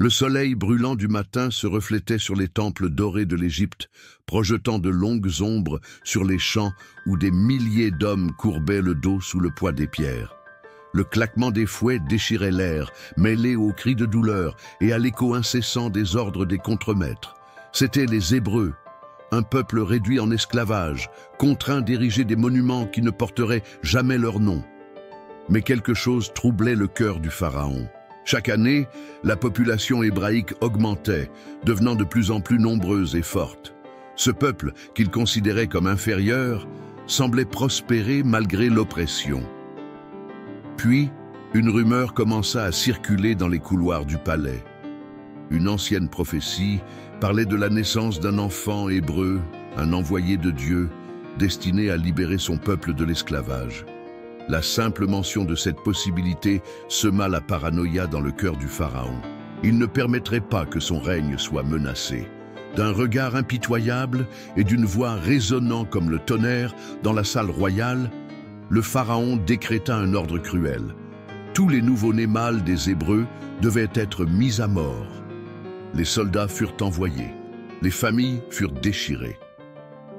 Le soleil brûlant du matin se reflétait sur les temples dorés de l'Égypte, projetant de longues ombres sur les champs où des milliers d'hommes courbaient le dos sous le poids des pierres. Le claquement des fouets déchirait l'air, mêlé aux cris de douleur et à l'écho incessant des ordres des contremaîtres. C'étaient les Hébreux, un peuple réduit en esclavage, contraint d'ériger des monuments qui ne porteraient jamais leur nom. Mais quelque chose troublait le cœur du pharaon. Chaque année, la population hébraïque augmentait, devenant de plus en plus nombreuse et forte. Ce peuple, qu'il considérait comme inférieur, semblait prospérer malgré l'oppression. Puis, une rumeur commença à circuler dans les couloirs du palais. Une ancienne prophétie parlait de la naissance d'un enfant hébreu, un envoyé de Dieu, destiné à libérer son peuple de l'esclavage. La simple mention de cette possibilité sema la paranoïa dans le cœur du pharaon. Il ne permettrait pas que son règne soit menacé. D'un regard impitoyable et d'une voix résonnant comme le tonnerre dans la salle royale, le pharaon décréta un ordre cruel. Tous les nouveau-nés mâles des Hébreux devaient être mis à mort. Les soldats furent envoyés. Les familles furent déchirées.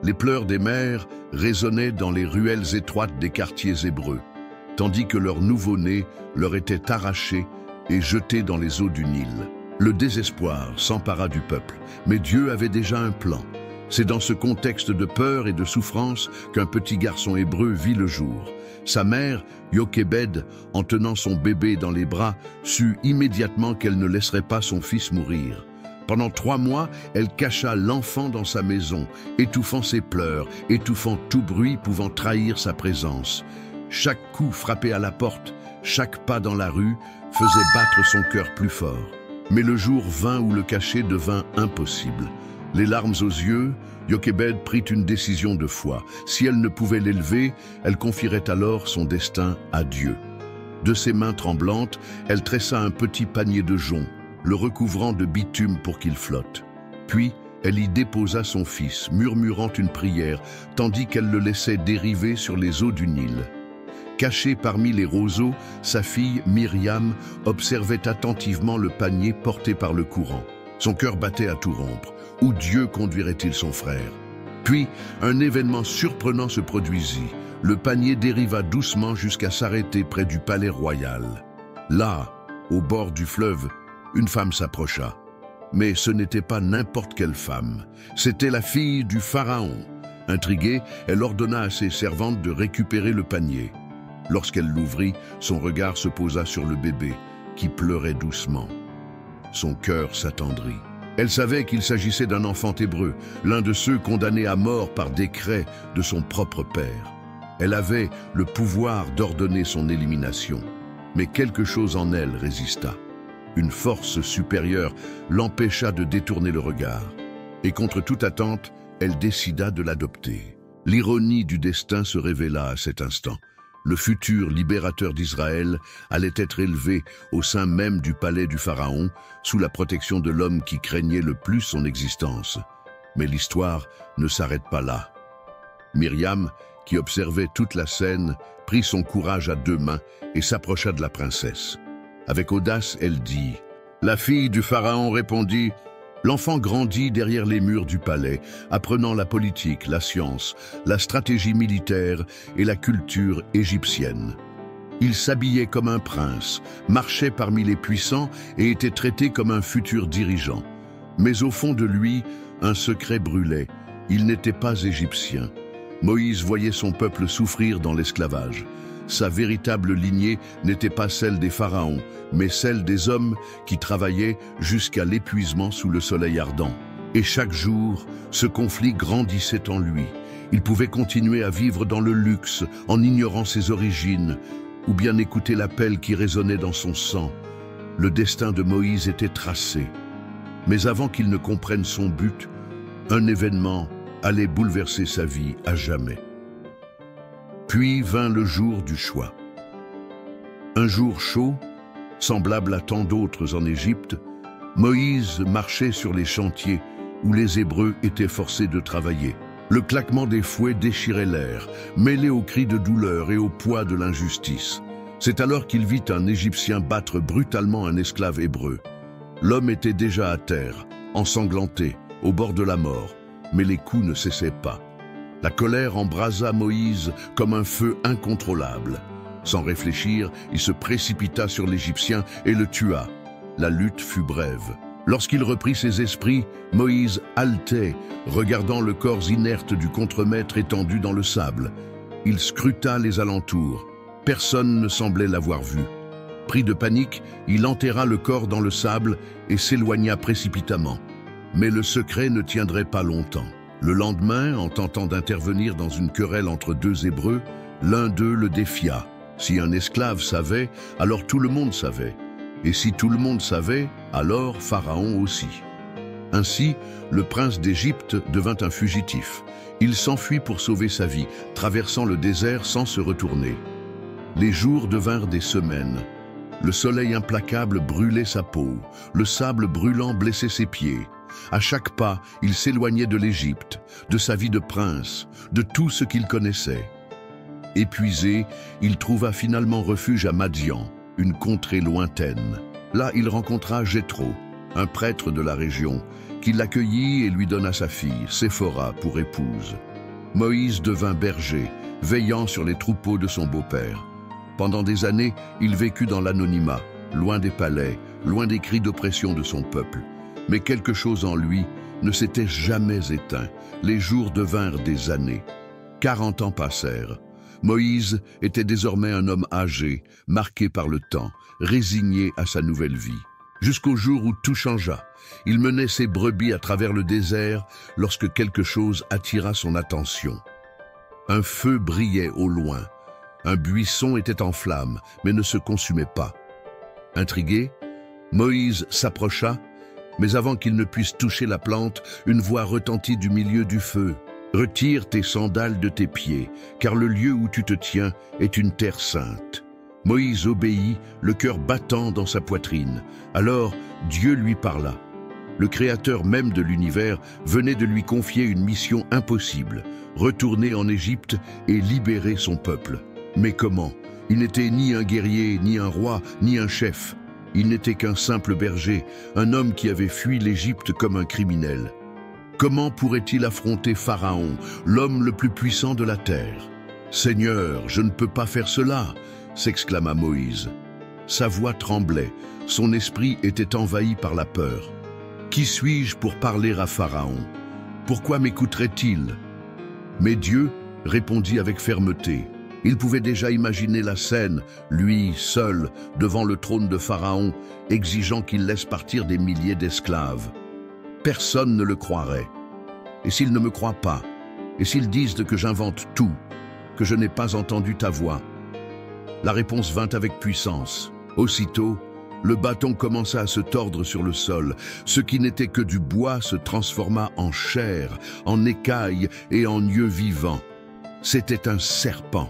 Les pleurs des mères résonnaient dans les ruelles étroites des quartiers hébreux, tandis que leurs nouveau-nés leur étaient arrachés et jetés dans les eaux du Nil. Le désespoir s'empara du peuple, mais Dieu avait déjà un plan. C'est dans ce contexte de peur et de souffrance qu'un petit garçon hébreu vit le jour. Sa mère, Jochebed, en tenant son bébé dans les bras, sut immédiatement qu'elle ne laisserait pas son fils mourir. Pendant 3 mois, elle cacha l'enfant dans sa maison, étouffant ses pleurs, étouffant tout bruit pouvant trahir sa présence. Chaque coup frappé à la porte, chaque pas dans la rue, faisait battre son cœur plus fort. Mais le jour vint où le cacher devint impossible. Les larmes aux yeux, Jochebed prit une décision de foi. Si elle ne pouvait l'élever, elle confierait alors son destin à Dieu. De ses mains tremblantes, elle tressa un petit panier de joncs, le recouvrant de bitume pour qu'il flotte. Puis, elle y déposa son fils, murmurant une prière, tandis qu'elle le laissait dériver sur les eaux du Nil. Cachée parmi les roseaux, sa fille, Myriam, observait attentivement le panier porté par le courant. Son cœur battait à tout rompre. Où Dieu conduirait-il son frère? Puis, un événement surprenant se produisit. Le panier dériva doucement jusqu'à s'arrêter près du palais royal. Là, au bord du fleuve, une femme s'approcha. Mais ce n'était pas n'importe quelle femme. C'était la fille du pharaon. Intriguée, elle ordonna à ses servantes de récupérer le panier. Lorsqu'elle l'ouvrit, son regard se posa sur le bébé, qui pleurait doucement. Son cœur s'attendrit. Elle savait qu'il s'agissait d'un enfant hébreu, l'un de ceux condamnés à mort par décret de son propre père. Elle avait le pouvoir d'ordonner son élimination. Mais quelque chose en elle résista. Une force supérieure l'empêcha de détourner le regard. Et contre toute attente, elle décida de l'adopter. L'ironie du destin se révéla à cet instant. Le futur libérateur d'Israël allait être élevé au sein même du palais du Pharaon, sous la protection de l'homme qui craignait le plus son existence. Mais l'histoire ne s'arrête pas là. Myriam, qui observait toute la scène, prit son courage à 2 mains et s'approcha de la princesse. Avec audace, elle dit « La fille du Pharaon répondit « L'enfant grandit derrière les murs du palais, apprenant la politique, la science, la stratégie militaire et la culture égyptienne. Il s'habillait comme un prince, marchait parmi les puissants et était traité comme un futur dirigeant. Mais au fond de lui, un secret brûlait. Il n'était pas égyptien. Moïse voyait son peuple souffrir dans l'esclavage. Sa véritable lignée n'était pas celle des pharaons, mais celle des hommes qui travaillaient jusqu'à l'épuisement sous le soleil ardent. Et chaque jour, ce conflit grandissait en lui. Il pouvait continuer à vivre dans le luxe, en ignorant ses origines, ou bien écouter l'appel qui résonnait dans son sang. Le destin de Moïse était tracé. Mais avant qu'il ne comprenne son but, un événement allait bouleverser sa vie à jamais. Puis vint le jour du choix. Un jour chaud, semblable à tant d'autres en Égypte, Moïse marchait sur les chantiers où les Hébreux étaient forcés de travailler. Le claquement des fouets déchirait l'air, mêlé aux cris de douleur et au poids de l'injustice. C'est alors qu'il vit un Égyptien battre brutalement un esclave hébreu. L'homme était déjà à terre, ensanglanté, au bord de la mort, mais les coups ne cessaient pas. La colère embrasa Moïse comme un feu incontrôlable. Sans réfléchir, il se précipita sur l'Égyptien et le tua. La lutte fut brève. Lorsqu'il reprit ses esprits, Moïse haletait, regardant le corps inerte du contremaître étendu dans le sable. Il scruta les alentours. Personne ne semblait l'avoir vu. Pris de panique, il enterra le corps dans le sable et s'éloigna précipitamment. Mais le secret ne tiendrait pas longtemps. Le lendemain, en tentant d'intervenir dans une querelle entre deux Hébreux, l'un d'eux le défia. Si un esclave savait, alors tout le monde savait. Et si tout le monde savait, alors Pharaon aussi. Ainsi, le prince d'Égypte devint un fugitif. Il s'enfuit pour sauver sa vie, traversant le désert sans se retourner. Les jours devinrent des semaines. Le soleil implacable brûlait sa peau, le sable brûlant blessait ses pieds. À chaque pas, il s'éloignait de l'Égypte, de sa vie de prince, de tout ce qu'il connaissait. Épuisé, il trouva finalement refuge à Madian, une contrée lointaine. Là, il rencontra Jéthro, un prêtre de la région, qui l'accueillit et lui donna sa fille, Séphora, pour épouse. Moïse devint berger, veillant sur les troupeaux de son beau-père. Pendant des années, il vécut dans l'anonymat, loin des palais, loin des cris d'oppression de son peuple. Mais quelque chose en lui ne s'était jamais éteint. Les jours devinrent des années. 40 ans passèrent. Moïse était désormais un homme âgé, marqué par le temps, résigné à sa nouvelle vie. Jusqu'au jour où tout changea. Il menait ses brebis à travers le désert lorsque quelque chose attira son attention. Un feu brillait au loin. Un buisson était en flammes, mais ne se consumait pas. Intrigué, Moïse s'approcha, mais avant qu'il ne puisse toucher la plante, une voix retentit du milieu du feu. « Retire tes sandales de tes pieds, car le lieu où tu te tiens est une terre sainte. » Moïse obéit, le cœur battant dans sa poitrine. Alors Dieu lui parla. Le Créateur même de l'univers venait de lui confier une mission impossible, retourner en Égypte et libérer son peuple. Mais comment? Il n'était ni un guerrier, ni un roi, ni un chef. Il n'était qu'un simple berger, un homme qui avait fui l'Égypte comme un criminel. Comment pourrait-il affronter Pharaon, l'homme le plus puissant de la terre? « Seigneur, je ne peux pas faire cela !» s'exclama Moïse. Sa voix tremblait, son esprit était envahi par la peur. « Qui suis-je pour parler à Pharaon? Pourquoi m'écouterait-il » Mais Dieu répondit avec fermeté. Il pouvait déjà imaginer la scène, lui, seul, devant le trône de Pharaon, exigeant qu'il laisse partir des milliers d'esclaves. Personne ne le croirait. Et s'ils ne me croient pas? Et s'ils disent que j'invente tout, que je n'ai pas entendu ta voix? La réponse vint avec puissance. Aussitôt, le bâton commença à se tordre sur le sol. Ce qui n'était que du bois se transforma en chair, en écailles et en yeux vivants. C'était un serpent.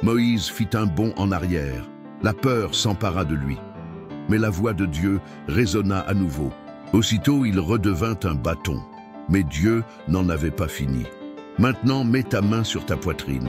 Moïse fit un bond en arrière. La peur s'empara de lui. Mais la voix de Dieu résonna à nouveau. Aussitôt, il redevint un bâton. Mais Dieu n'en avait pas fini. « Maintenant, mets ta main sur ta poitrine. »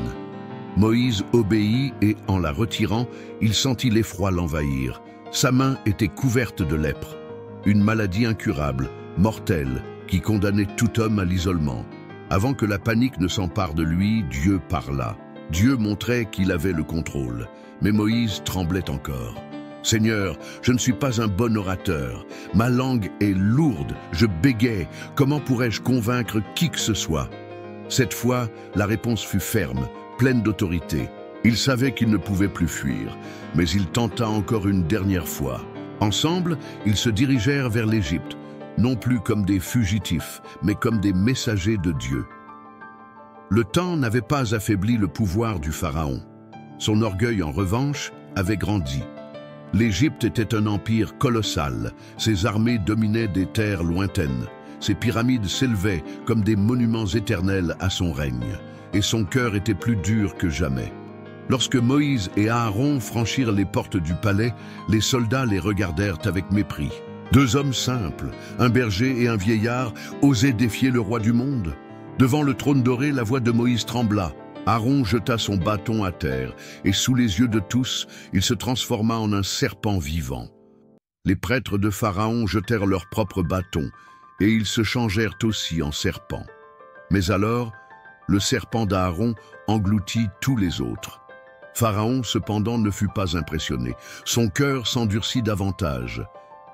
Moïse obéit et, en la retirant, il sentit l'effroi l'envahir. Sa main était couverte de lèpre, une maladie incurable, mortelle, qui condamnait tout homme à l'isolement. Avant que la panique ne s'empare de lui, Dieu parla. Dieu montrait qu'il avait le contrôle, mais Moïse tremblait encore. « Seigneur, je ne suis pas un bon orateur. Ma langue est lourde, je bégaie. Comment pourrais-je convaincre qui que ce soit ?» Cette fois, la réponse fut ferme, pleine d'autorité. Il savait qu'il ne pouvait plus fuir, mais il tenta encore une dernière fois. Ensemble, ils se dirigèrent vers l'Égypte, non plus comme des fugitifs, mais comme des messagers de Dieu. Le temps n'avait pas affaibli le pouvoir du Pharaon. Son orgueil, en revanche, avait grandi. L'Égypte était un empire colossal, ses armées dominaient des terres lointaines, ses pyramides s'élevaient comme des monuments éternels à son règne, et son cœur était plus dur que jamais. Lorsque Moïse et Aaron franchirent les portes du palais, les soldats les regardèrent avec mépris. Deux hommes simples, un berger et un vieillard, osaient défier le roi du monde. Devant le trône doré, la voix de Moïse trembla. Aaron jeta son bâton à terre, et sous les yeux de tous, il se transforma en un serpent vivant. Les prêtres de Pharaon jetèrent leurs propres bâtons, et ils se changèrent aussi en serpents. Mais alors, le serpent d'Aaron engloutit tous les autres. Pharaon, cependant, ne fut pas impressionné. Son cœur s'endurcit davantage.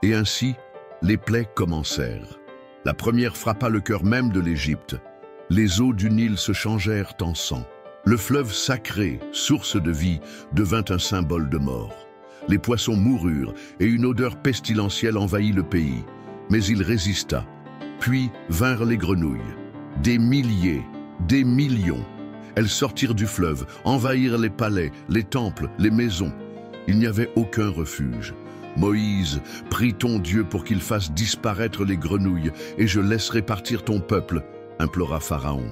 Et ainsi, les plaies commencèrent. La première frappa le cœur même de l'Égypte. Les eaux du Nil se changèrent en sang. Le fleuve sacré, source de vie, devint un symbole de mort. Les poissons moururent et une odeur pestilentielle envahit le pays. Mais il résista. Puis vinrent les grenouilles. Des milliers, des millions. Elles sortirent du fleuve, envahirent les palais, les temples, les maisons. Il n'y avait aucun refuge. Moïse, prie ton Dieu pour qu'il fasse disparaître les grenouilles, et je laisserai partir ton peuple, implora Pharaon.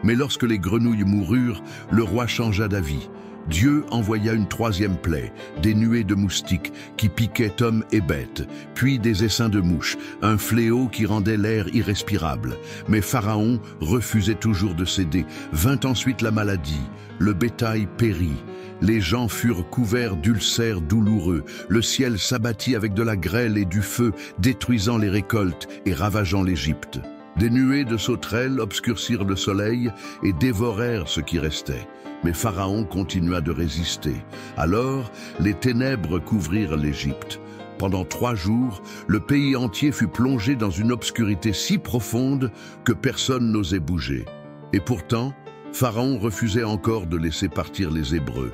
Mais lorsque les grenouilles moururent, le roi changea d'avis. Dieu envoya une troisième plaie, des nuées de moustiques qui piquaient hommes et bêtes, puis des essaims de mouches, un fléau qui rendait l'air irrespirable. Mais Pharaon refusait toujours de céder. Vint ensuite la maladie, le bétail périt. Les gens furent couverts d'ulcères douloureux. Le ciel s'abattit avec de la grêle et du feu, détruisant les récoltes et ravageant l'Égypte. Des nuées de sauterelles obscurcirent le soleil et dévorèrent ce qui restait. Mais Pharaon continua de résister. Alors, les ténèbres couvrirent l'Égypte. Pendant 3 jours, le pays entier fut plongé dans une obscurité si profonde que personne n'osait bouger. Et pourtant, Pharaon refusait encore de laisser partir les Hébreux.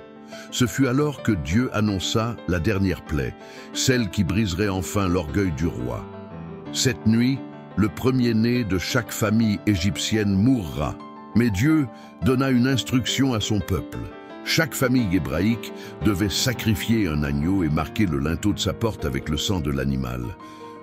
Ce fut alors que Dieu annonça la dernière plaie, celle qui briserait enfin l'orgueil du roi. Cette nuit, le premier-né de chaque famille égyptienne mourra. Mais Dieu donna une instruction à son peuple. Chaque famille hébraïque devait sacrifier un agneau et marquer le linteau de sa porte avec le sang de l'animal.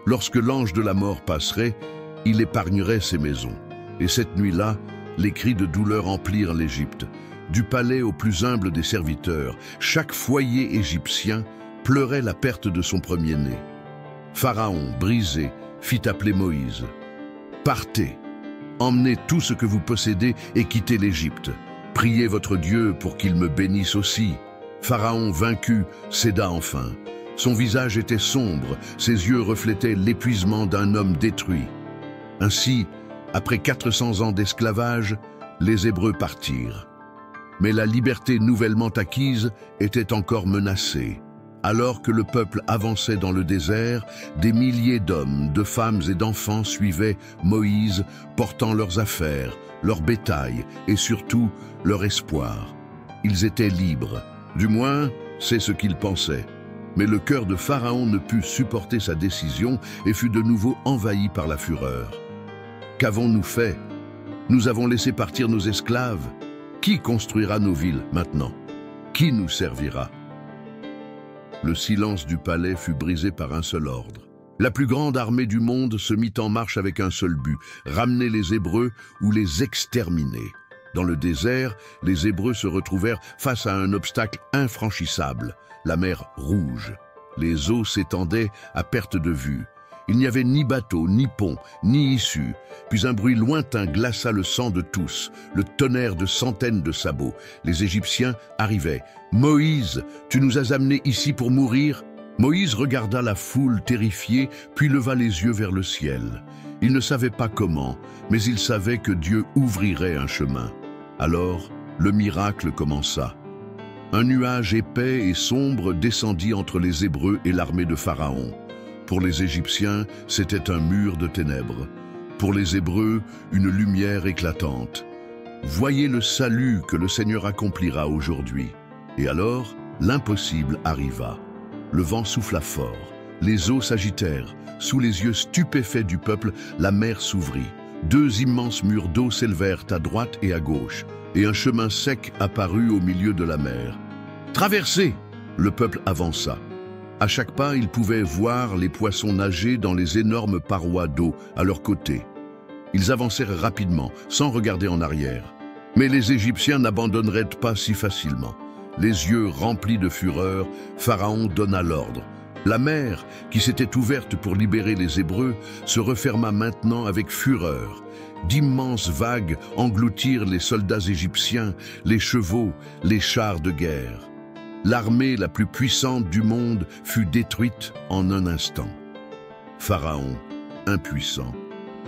Lorsque l'ange de la mort passerait, il épargnerait ces maisons. Et cette nuit-là, les cris de douleur emplirent l'Égypte. Du palais au plus humble des serviteurs, chaque foyer égyptien pleurait la perte de son premier-né. Pharaon, brisé, fit appeler Moïse. « Partez, emmenez tout ce que vous possédez et quittez l'Égypte. Priez votre Dieu pour qu'il me bénisse aussi. » Pharaon, vaincu, céda enfin. Son visage était sombre, ses yeux reflétaient l'épuisement d'un homme détruit. Ainsi, après 400 ans d'esclavage, les Hébreux partirent. Mais la liberté nouvellement acquise était encore menacée. Alors que le peuple avançait dans le désert, des milliers d'hommes, de femmes et d'enfants suivaient Moïse, portant leurs affaires, leur bétail et surtout leur espoir. Ils étaient libres, du moins c'est ce qu'ils pensaient. Mais le cœur de Pharaon ne put supporter sa décision et fut de nouveau envahi par la fureur. Qu'avons-nous fait? Nous avons laissé partir nos esclaves. Qui construira nos villes maintenant? Qui nous servira? Le silence du palais fut brisé par un seul ordre. La plus grande armée du monde se mit en marche avec un seul but, ramener les Hébreux ou les exterminer. Dans le désert, les Hébreux se retrouvèrent face à un obstacle infranchissable, la mer Rouge. Les eaux s'étendaient à perte de vue. Il n'y avait ni bateau, ni pont, ni issue. Puis un bruit lointain glaça le sang de tous, le tonnerre de centaines de sabots. Les Égyptiens arrivaient. « Moïse, tu nous as amenés ici pour mourir ?» Moïse regarda la foule terrifiée, puis leva les yeux vers le ciel. Il ne savait pas comment, mais il savait que Dieu ouvrirait un chemin. Alors, le miracle commença. Un nuage épais et sombre descendit entre les Hébreux et l'armée de Pharaon. Pour les Égyptiens, c'était un mur de ténèbres. Pour les Hébreux, une lumière éclatante. Voyez le salut que le Seigneur accomplira aujourd'hui. Et alors, l'impossible arriva. Le vent souffla fort, les eaux s'agitèrent. Sous les yeux stupéfaits du peuple, la mer s'ouvrit. 2 immenses murs d'eau s'élevèrent à droite et à gauche, et un chemin sec apparut au milieu de la mer. « Traversez !» Le peuple avança. À chaque pas, ils pouvaient voir les poissons nager dans les énormes parois d'eau à leur côté. Ils avancèrent rapidement, sans regarder en arrière. Mais les Égyptiens n'abandonneraient pas si facilement. Les yeux remplis de fureur, Pharaon donna l'ordre. La mer, qui s'était ouverte pour libérer les Hébreux, se referma maintenant avec fureur. D'immenses vagues engloutirent les soldats égyptiens, les chevaux, les chars de guerre. l'armée la plus puissante du monde fut détruite en un instant. Pharaon, impuissant,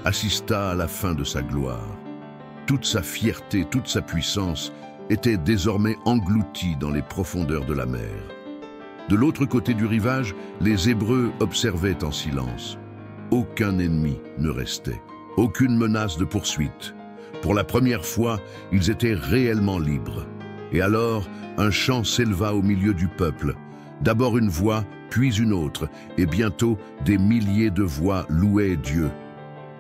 assista à la fin de sa gloire. Toute sa fierté, toute sa puissance étaient désormais englouties dans les profondeurs de la mer. De l'autre côté du rivage, les Hébreux observaient en silence. Aucun ennemi ne restait, aucune menace de poursuite. Pour la première fois, ils étaient réellement libres. Et alors, un chant s'éleva au milieu du peuple. D'abord une voix, puis une autre, et bientôt des milliers de voix louaient Dieu.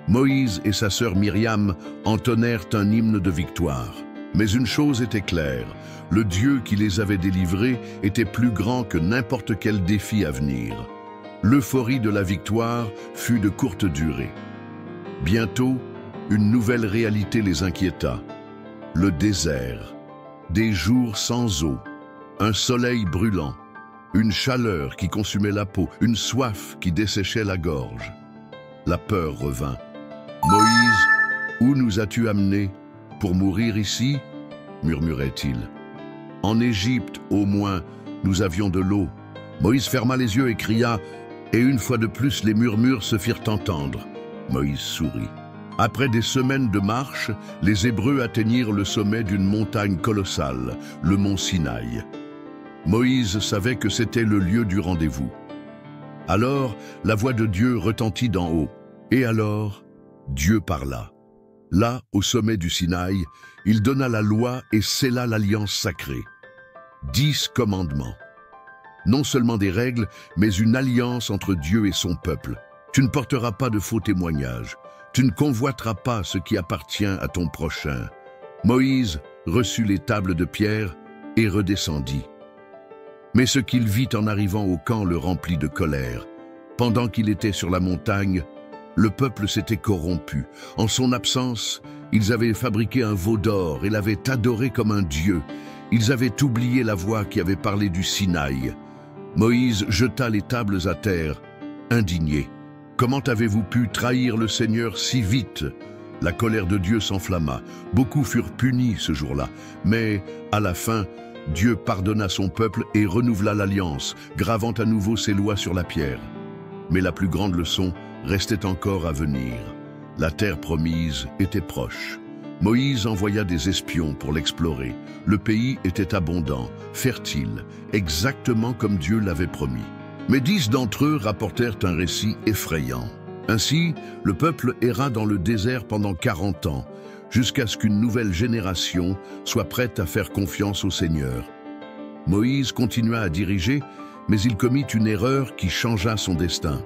Moïse et sa sœur Myriam entonnèrent un hymne de victoire. Mais une chose était claire, le Dieu qui les avait délivrés était plus grand que n'importe quel défi à venir. L'euphorie de la victoire fut de courte durée. Bientôt, une nouvelle réalité les inquiéta. Le désert, des jours sans eau, un soleil brûlant, une chaleur qui consumait la peau, une soif qui desséchait la gorge. La peur revint. « Moïse, où nous as-tu amenés? Pour mourir ici ?» murmurait-il. « En Égypte, au moins, nous avions de l'eau. » Moïse ferma les yeux et cria, et une fois de plus les murmures se firent entendre. Moïse sourit. Après des semaines de marche, les Hébreux atteignirent le sommet d'une montagne colossale, le mont Sinaï. Moïse savait que c'était le lieu du rendez-vous. Alors, la voix de Dieu retentit d'en haut. Et alors, Dieu parla. Là, au sommet du Sinaï, il donna la loi et scella l'alliance sacrée. 10 commandements. Non seulement des règles, mais une alliance entre Dieu et son peuple. Tu ne porteras pas de faux témoignages. Tu ne convoiteras pas ce qui appartient à ton prochain. Moïse reçut les tables de pierre et redescendit. Mais ce qu'il vit en arrivant au camp le remplit de colère. Pendant qu'il était sur la montagne, le peuple s'était corrompu. En son absence, ils avaient fabriqué un veau d'or et l'avaient adoré comme un dieu. Ils avaient oublié la voix qui avait parlé du Sinaï. Moïse jeta les tables à terre, indigné. « Comment avez-vous pu trahir le Seigneur si vite ?» La colère de Dieu s'enflamma. Beaucoup furent punis ce jour-là. Mais, à la fin, Dieu pardonna son peuple et renouvela l'alliance, gravant à nouveau ses lois sur la pierre. Mais la plus grande leçon restait encore à venir. La terre promise était proche. Moïse envoya des espions pour l'explorer. Le pays était abondant, fertile, exactement comme Dieu l'avait promis. Mais 10 d'entre eux rapportèrent un récit effrayant. Ainsi, le peuple erra dans le désert pendant 40 ans, jusqu'à ce qu'une nouvelle génération soit prête à faire confiance au Seigneur. Moïse continua à diriger, mais il commit une erreur qui changea son destin.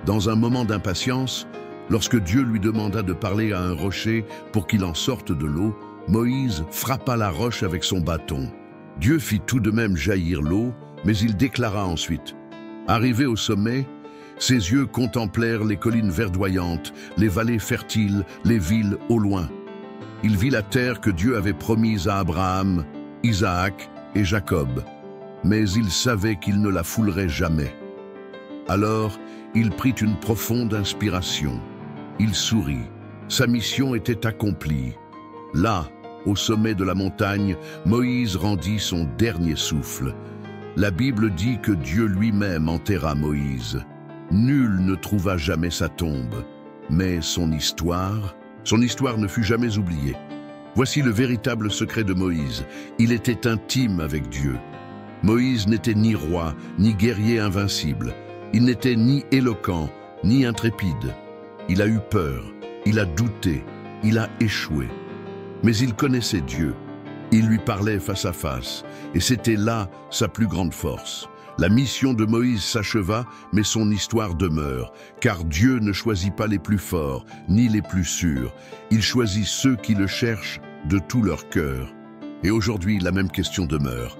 Dans un moment d'impatience, lorsque Dieu lui demanda de parler à un rocher pour qu'il en sorte de l'eau, Moïse frappa la roche avec son bâton. Dieu fit tout de même jaillir l'eau, mais il déclara ensuite. Arrivé au sommet, ses yeux contemplèrent les collines verdoyantes, les vallées fertiles, les villes au loin. Il vit la terre que Dieu avait promise à Abraham, Isaac et Jacob, mais il savait qu'il ne la foulerait jamais. Alors, il prit une profonde inspiration. Il sourit. Sa mission était accomplie. Là, au sommet de la montagne, Moïse rendit son dernier souffle. La Bible dit que Dieu lui-même enterra Moïse. Nul ne trouva jamais sa tombe, mais son histoire ne fut jamais oubliée. Voici le véritable secret de Moïse. Il était intime avec Dieu. Moïse n'était ni roi, ni guerrier invincible. Il n'était ni éloquent, ni intrépide. Il a eu peur, il a douté, il a échoué. Mais il connaissait Dieu. Il lui parlait face à face, et c'était là sa plus grande force. La mission de Moïse s'acheva, mais son histoire demeure, car Dieu ne choisit pas les plus forts, ni les plus sûrs. Il choisit ceux qui le cherchent de tout leur cœur. Et aujourd'hui, la même question demeure.